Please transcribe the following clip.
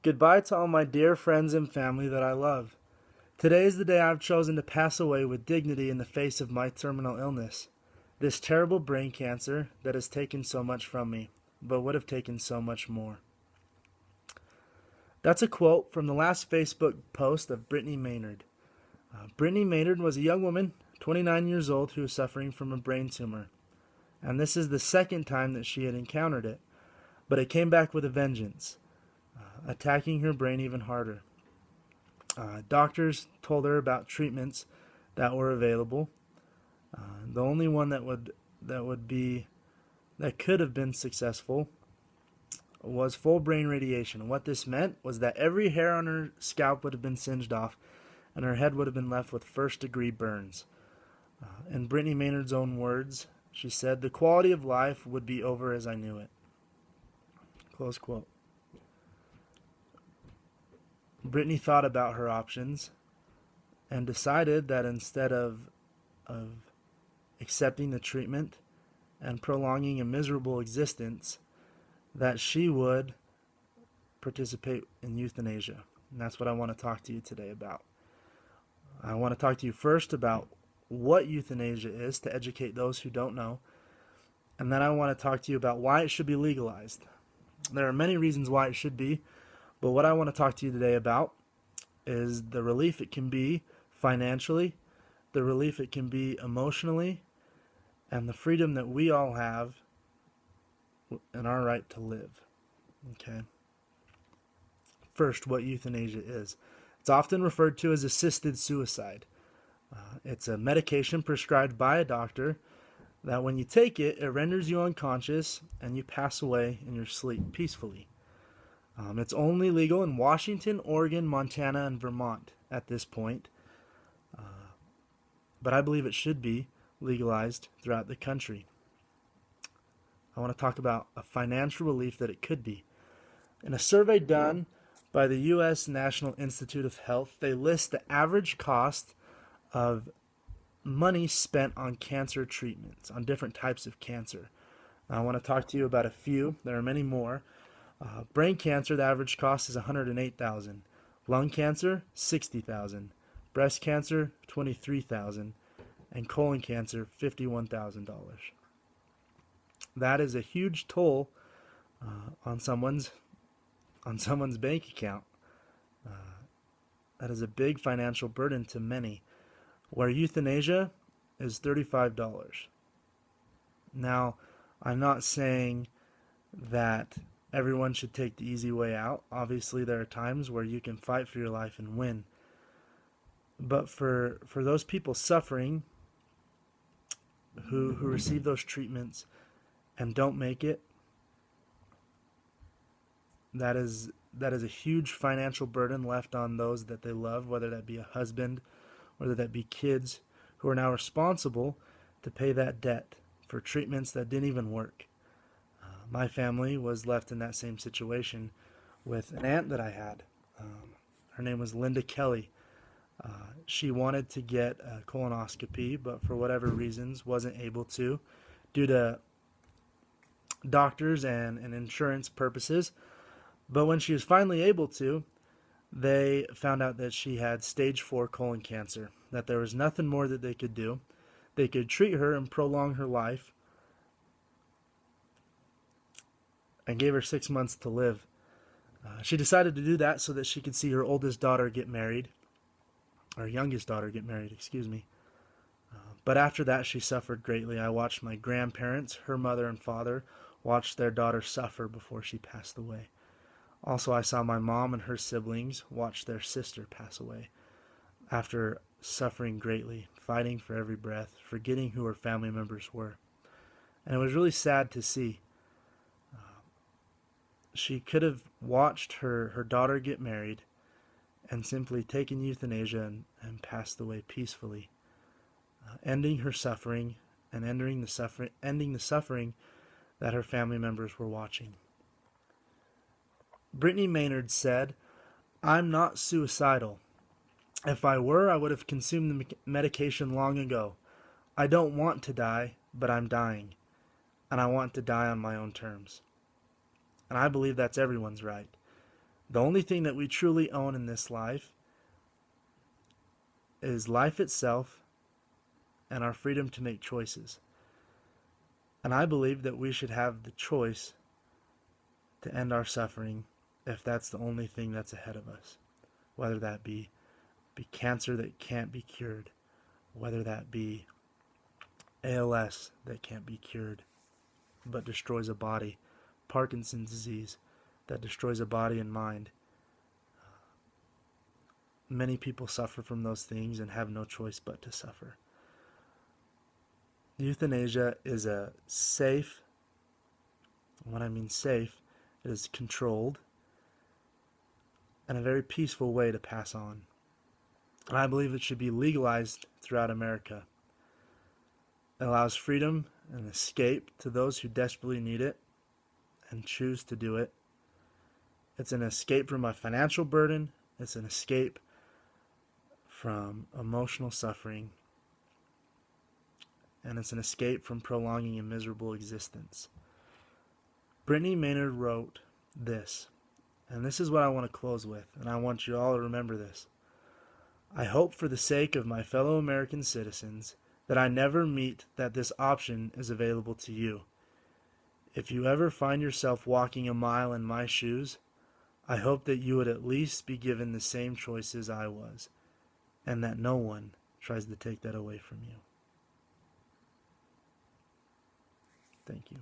Goodbye to all my dear friends and family that I love. Today is the day I've chosen to pass away with dignity in the face of my terminal illness. This terrible brain cancer that has taken so much from me, but would have taken so much more. That's a quote from the last Facebook post of Brittany Maynard. Brittany Maynard was a young woman, 29 years old, who was suffering from a brain tumor. And this is the second time that she had encountered it, but it came back with a vengeance, attacking her brain even harder. Doctors told her about treatments that were available. The only one that could have been successful was full brain radiation. What this meant was that every hair on her scalp would have been singed off, and her head would have been left with first-degree burns. In Brittany Maynard's own words, she said, "The quality of life would be over as I knew it." Close quote. Brittany thought about her options and decided that instead of accepting the treatment and prolonging a miserable existence, that she would participate in euthanasia. And that's what I want to talk to you today about. I want to talk to you first about what euthanasia is to educate those who don't know. And then I want to talk to you about why it should be legalized. There are many reasons why it should be, but what I want to talk to you today about is the relief it can be financially, the relief it can be emotionally, and the freedom that we all have and our right to live. Okay. First, what euthanasia is. It's often referred to as assisted suicide. It's a medication prescribed by a doctor that when you take it, it renders you unconscious and you pass away in your sleep peacefully. It's only legal in Washington, Oregon, Montana, and Vermont at this point. But I believe it should be legalized throughout the country. I want to talk about a financial relief that it could be. In a survey done by the U.S. National Institute of Health, they list the average cost of money spent on cancer treatments, on different types of cancer. Now, I want to talk to you about a few. There are many more. Brain cancer, the average cost is $108,000. Lung cancer, $60,000. Breast cancer, $23,000. And colon cancer, $51,000. That is a huge toll on someone's bank account. That is a big financial burden to many, where euthanasia is $35. Now, I'm not saying that everyone should take the easy way out. Obviously, there are times where you can fight for your life and win. But for those people suffering who receive those treatments and don't make it, that is a huge financial burden left on those that they love, whether that be a husband, whether that be kids, who are now responsible to pay that debt for treatments that didn't even work. My family was left in that same situation with an aunt that I had. Her name was Linda Kelly. She wanted to get a colonoscopy, but for whatever reasons wasn't able to due to doctors and insurance purposes. But when she was finally able to, they found out that she had stage 4 colon cancer, that there was nothing more that they could do. They could treat her and prolong her life, and gave her 6 months to live. She decided to do that so that she could see her oldest daughter get married, or youngest daughter get married, excuse me. But after that, she suffered greatly. I watched my grandparents, her mother and father, watch their daughter suffer before she passed away. Also, I saw my mom and her siblings watch their sister pass away after suffering greatly, fighting for every breath, forgetting who her family members were. And it was really sad to see. She could have watched her daughter get married and simply taken euthanasia and passed away peacefully, ending her suffering and ending the suffering that her family members were watching. Brittany Maynard said, "I'm not suicidal. If I were, I would have consumed the medication long ago. I don't want to die, but I'm dying, and I want to die on my own terms." And I believe that's everyone's right. The only thing that we truly own in this life is life itself and our freedom to make choices. And I believe that we should have the choice to end our suffering if that's the only thing that's ahead of us. Whether that be cancer that can't be cured, whether that be ALS that can't be cured but destroys a body, Parkinson's disease that destroys a body and mind. Many people suffer from those things and have no choice but to suffer. Euthanasia is a safe, when I mean safe, it is controlled and a very peaceful way to pass on. And I believe it should be legalized throughout America. It allows freedom and escape to those who desperately need it and choose to do it. It's an escape from a financial burden. It's an escape from emotional suffering. And it's an escape from prolonging a miserable existence. Brittany Maynard wrote this, and this is what I want to close with, and I want you all to remember this. I hope for the sake of my fellow American citizens that I never meet that this option is available to you. If you ever find yourself walking a mile in my shoes, I hope that you would at least be given the same choices I was, and that no one tries to take that away from you. Thank you.